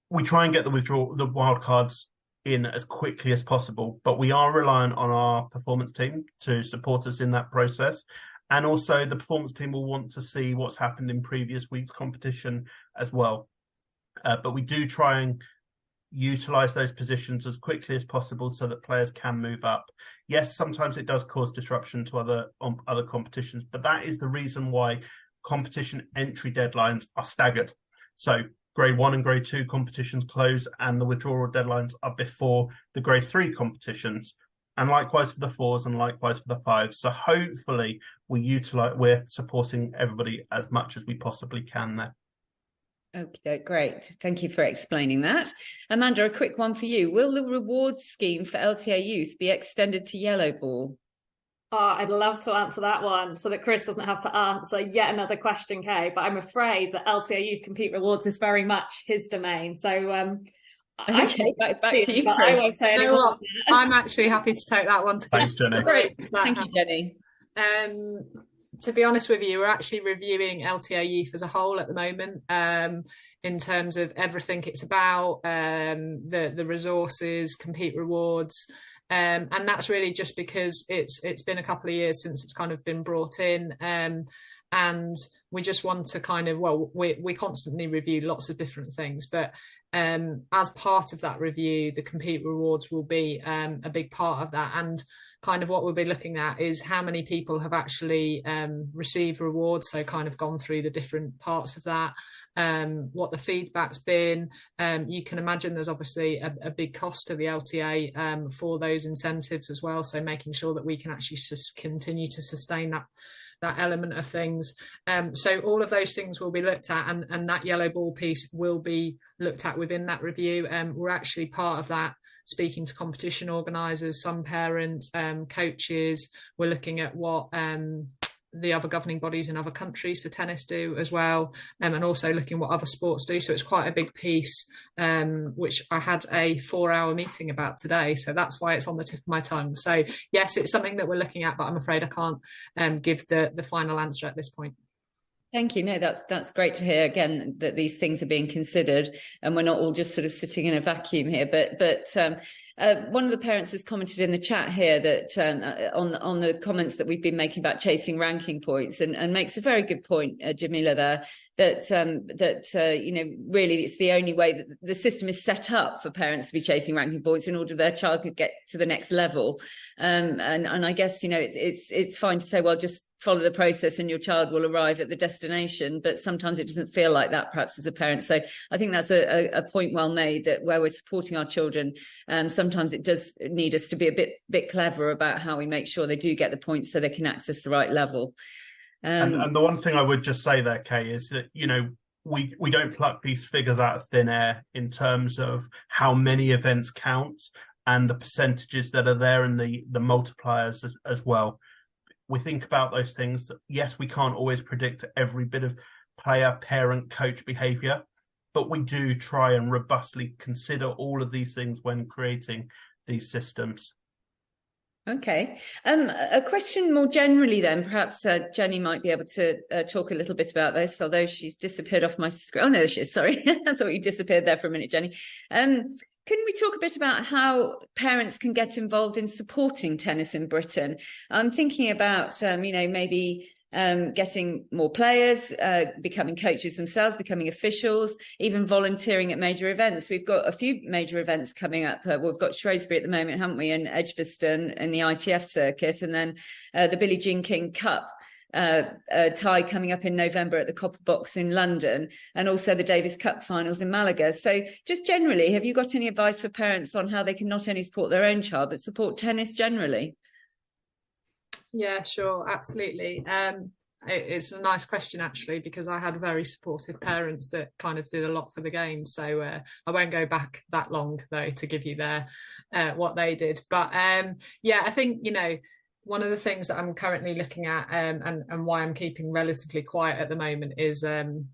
We try and get the wildcards in as quickly as possible, but we are reliant on our performance team to support us in that process. And also the performance team will want to see what's happened in previous week's competition as well. But we do try and utilise those positions as quickly as possible so that players can move up. Yes, sometimes it does cause disruption to other competitions, but that is the reason why competition entry deadlines are staggered. So grade 1 and grade 2 competitions close and the withdrawal deadlines are before the grade 3 competitions, and likewise for the 4s and likewise for the 5s. So hopefully we're supporting everybody as much as we possibly can there. Okay, great. Thank you for explaining that. Amanda, a quick one for you. Will the rewards scheme for LTA youth be extended to yellow ball? Oh, I'd love to answer that one so that Chris doesn't have to answer yet another question, Kay, but I'm afraid that LTA Youth Compete Rewards is very much his domain. So okay, back to you, Chris. I won't say anything. You know what? I'm actually happy to take that one. Thanks, Jenny. Great. Thank you, Jenny. To be honest with you, we're actually reviewing LTA Youth as a whole at the moment, in terms of everything it's about, the resources, compete rewards, and that's really just because it's been a couple of years since it's kind of been brought in, and we just want to kind of, we constantly review lots of different things, but as part of that review, the compete rewards will be a big part of that. And kind of what we'll be looking at is how many people have actually received rewards, so kind of gone through the different parts of that, what the feedback's been. You can imagine there's obviously a big cost to the LTA for those incentives as well, so making sure that we can actually just continue to sustain that element of things. So all of those things will be looked at, and that yellow ball piece will be looked at within that review. We're actually part of that speaking to competition organisers, some parents, coaches. We're looking at what the other governing bodies in other countries for tennis do as well, and also looking what other sports do. So it's quite a big piece, which I had a 4-hour meeting about today. So that's why it's on the tip of my tongue. So yes, it's something that we're looking at, but I'm afraid I can't give the final answer at this point. Thank you. No, that's great to hear again that these things are being considered and we're not all just sort of sitting in a vacuum here. But one of the parents has commented in the chat here that on the comments that we've been making about chasing ranking points, and makes a very good point, Jamila, there, that you know, really it's the only way that the system is set up for parents to be chasing ranking points in order their child could get to the next level. And I guess, you know, it's fine to say, well, just follow the process and your child will arrive at the destination, but sometimes it doesn't feel like that, perhaps, as a parent. So I think that's a point well made, that where we're supporting our children, sometimes it does need us to be a bit clever about how we make sure they do get the points so they can access the right level. And the one thing I would just say there, Kay, is that, you know, we don't pluck these figures out of thin air in terms of how many events count and the percentages that are there and the multipliers as well. We think about those things. Yes, we can't always predict every bit of player, parent, coach behaviour, but we do try and robustly consider all of these things when creating these systems. Okay. A question more generally then, perhaps Jenny might be able to talk a little bit about this, although she's disappeared off my screen. Oh, no, she is, sorry. I thought you disappeared there for a minute, Jenny. Can we talk a bit about how parents can get involved in supporting tennis in Britain? I'm thinking about, you know, maybe getting more players, becoming coaches themselves, becoming officials, even volunteering at major events. We've got a few major events coming up. We've got Shrewsbury at the moment, haven't we, and Edgbaston in the ITF circuit, and then the Billie Jean King Cup tie coming up in November at the Copper Box in London, and also the Davis Cup finals in Malaga. So just generally, have you got any advice for parents on how they can not only support their own child, but support tennis generally? Yeah, sure, absolutely. It's a nice question, actually, because I had very supportive parents that kind of did a lot for the game. So I won't go back that long, though, to give you what they did. But yeah, I think, you know, one of the things that I'm currently looking at, and why I'm keeping relatively quiet at the moment, is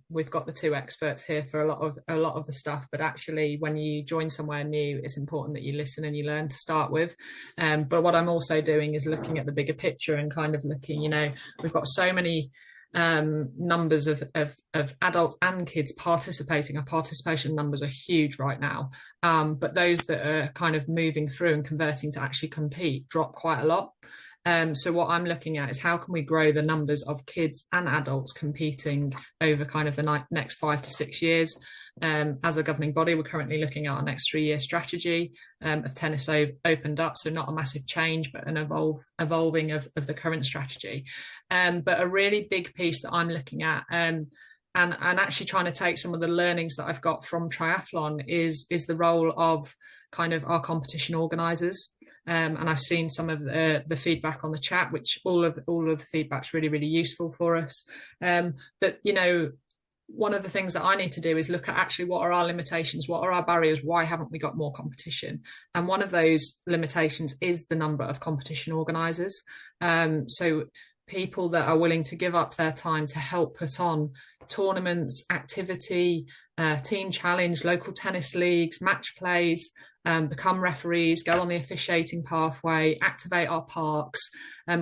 we've got the two experts here for a lot of the stuff. But actually, when you join somewhere new, it's important that you listen and you learn to start with. But what I'm also doing is looking at the bigger picture and kind of looking, you know, we've got so many numbers of adults and kids participating. Our participation numbers are huge right now, but those that are kind of moving through and converting to actually compete drop quite a lot. So what I'm looking at is how can we grow the numbers of kids and adults competing over kind of the next 5 to 6 years. As a governing body, we're currently looking at our next 3-year strategy of tennis opened up. So not a massive change, but an evolving of the current strategy. But a really big piece that I'm looking at, and actually trying to take some of the learnings that I've got from triathlon is the role of kind of our competition organisers. And I've seen some of the feedback on the chat, which all of the feedback's really, really useful for us. But, you know, one of the things that I need to do is look at actually what are our limitations, what are our barriers, why haven't we got more competition? And one of those limitations is the number of competition organisers. So people that are willing to give up their time to help put on tournaments, activity, team challenge, local tennis leagues, match plays, become referees, go on the officiating pathway, activate our parks.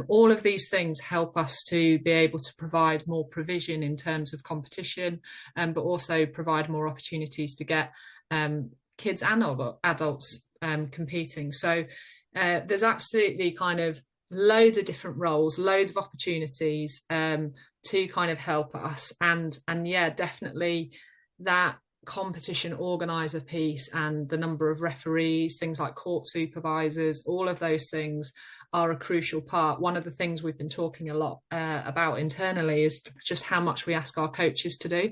All of these things help us to be able to provide more provision in terms of competition, but also provide more opportunities to get kids and adults competing. So there's absolutely kind of loads of different roles, loads of opportunities to kind of help us. And yeah, definitely that competition organizer piece and the number of referees, things like court supervisors, all of those things are a crucial part. One of the things we've been talking a lot about internally is just how much we ask our coaches to do.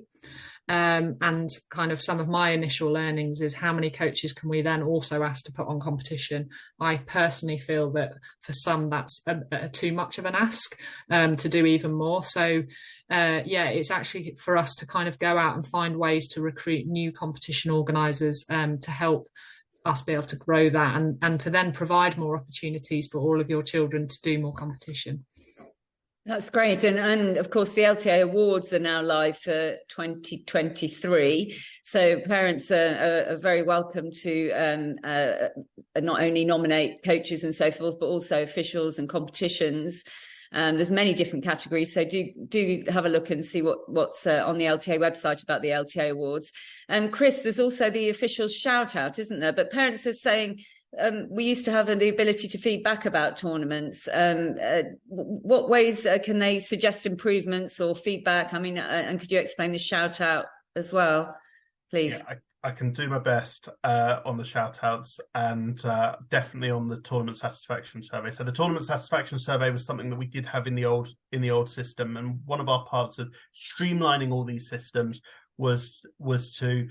And kind of some of my initial learnings is how many coaches can we then also ask to put on competition. I personally feel that for some that's too much of an ask to do even more. So yeah, it's actually for us to kind of go out and find ways to recruit new competition organisers to help us be able to grow that and to then provide more opportunities for all of your children to do more competition. That's great. And of course, the LTA awards are now live for 2023. So parents are very welcome to not only nominate coaches and so forth, but also officials and competitions. There's many different categories. So do have a look and see what's on the LTA website about the LTA awards. And Chris, there's also the official shout out, isn't there? But parents are saying, we used to have the ability to feed back about tournaments. What ways can they suggest improvements or feedback? I mean, and could you explain the shout out as well, please? Yeah, I can do my best on the shout outs and definitely on the tournament satisfaction survey. So the tournament satisfaction survey was something that we did have in the old system, and one of our parts of streamlining all these systems was to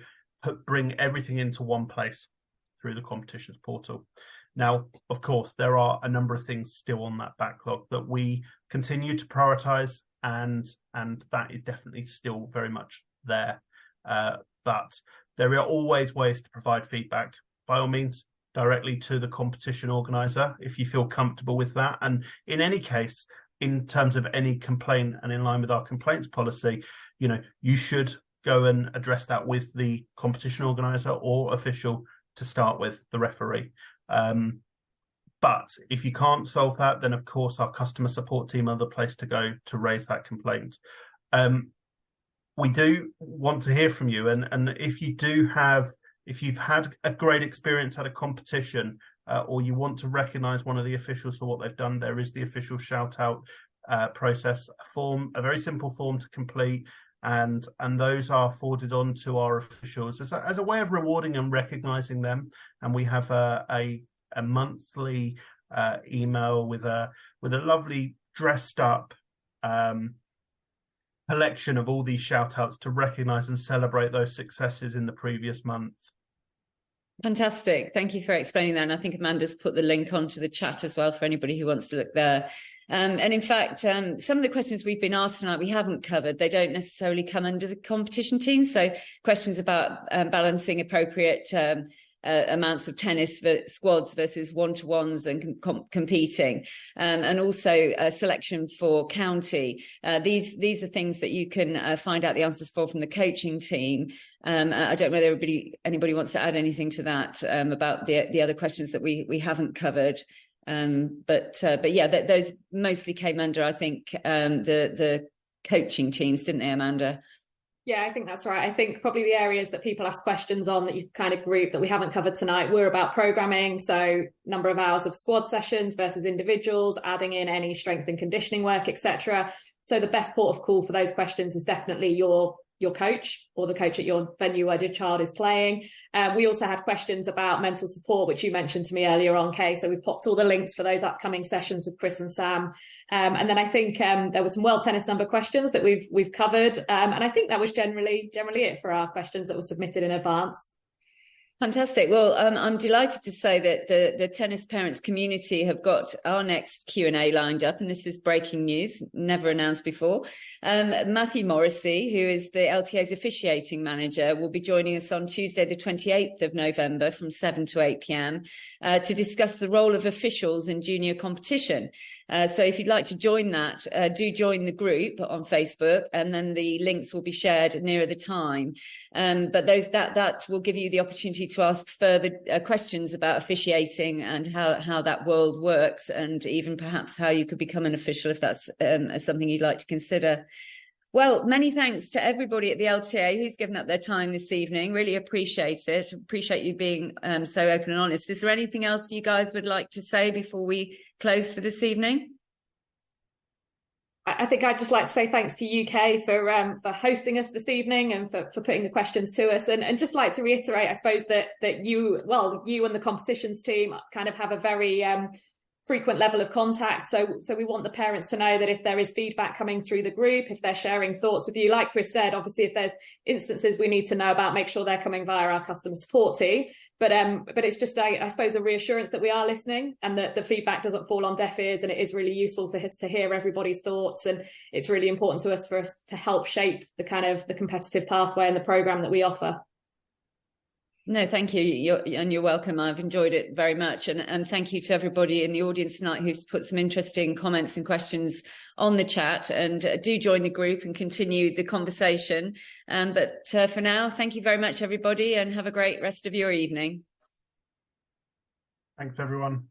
bring everything into one place through the competitions portal. Now, of course, there are a number of things still on that backlog that we continue to prioritize, and that is definitely still very much there. But there are always ways to provide feedback, by all means, directly to the competition organizer, if you feel comfortable with that. And in any case, in terms of any complaint and in line with our complaints policy, you should go and address that with the competition organizer or official to start with, the referee. But if you can't solve that, then of course our customer support team are the place to go to raise that complaint. We do want to hear from you, and if you've had a great experience at a competition, or you want to recognise one of the officials for what they've done, there is the official shout out process, a very simple form to complete. And those are forwarded on to our officials as a way of rewarding and recognising them. And we have a monthly email with a lovely dressed up collection of all these shout outs to recognise and celebrate those successes in the previous month. Fantastic. Thank you for explaining that. And I think Amanda's put the link onto the chat as well for anybody who wants to look there. And in fact, some of the questions we've been asked tonight, we haven't covered. They don't necessarily come under the competition team. So questions about balancing appropriate amounts of tennis squads versus one-to-ones and competing, and also selection for county. These are things that you can find out the answers for from the coaching team. I don't know whether anybody wants to add anything to that about the other questions that we haven't covered. But yeah, those mostly came under, I think, the coaching teams, didn't they, Amanda? Yeah, I think that's right. I think probably the areas that people ask questions on that you kind of group that we haven't covered tonight were about programming. So number of hours of squad sessions versus individuals, adding in any strength and conditioning work, etc. So the best port of call for those questions is definitely your coach or the coach at your venue where your child is playing. We also had questions about mental support, which you mentioned to me earlier on, Kay. So we've popped all the links for those upcoming sessions with Chris and Sam. And then I think there were some world tennis number questions that we've covered. And I think that was generally it for our questions that were submitted in advance. Fantastic. Well, I'm delighted to say that the tennis parents community have got our next Q&A lined up, and this is breaking news, never announced before. Matthew Morrissey, who is the LTA's officiating manager, will be joining us on Tuesday, the 28th of November from 7 to 8 p.m. To discuss the role of officials in junior competition. So if you'd like to join that, do join the group on Facebook, and then the links will be shared nearer the time. But that will give you the opportunity to ask further questions about officiating and how that world works, and even perhaps how you could become an official if that's something you'd like to consider. Well, many thanks to everybody at the LTA who's given up their time this evening. Really appreciate it. Appreciate you being so open and honest. Is there anything else you guys would like to say before we close for this evening? I think I'd just like to say thanks to UK for hosting us this evening and for putting the questions to us, and just like to reiterate, I suppose, that you and the competitions team kind of have a very frequent level of contact. So we want the parents to know that if there is feedback coming through the group, if they're sharing thoughts with you, like Chris said, obviously if there's instances we need to know about, make sure they're coming via our customer support team. But it's just, I suppose, a reassurance that we are listening and that the feedback doesn't fall on deaf ears, and it is really useful for us to hear everybody's thoughts. And it's really important to us for us to help shape the kind of the competitive pathway and the programme that we offer. No, thank you. You're welcome. I've enjoyed it very much. And thank you to everybody in the audience tonight who's put some interesting comments and questions on the chat. And do join the group and continue the conversation. But for now, thank you very much, everybody, and have a great rest of your evening. Thanks, everyone.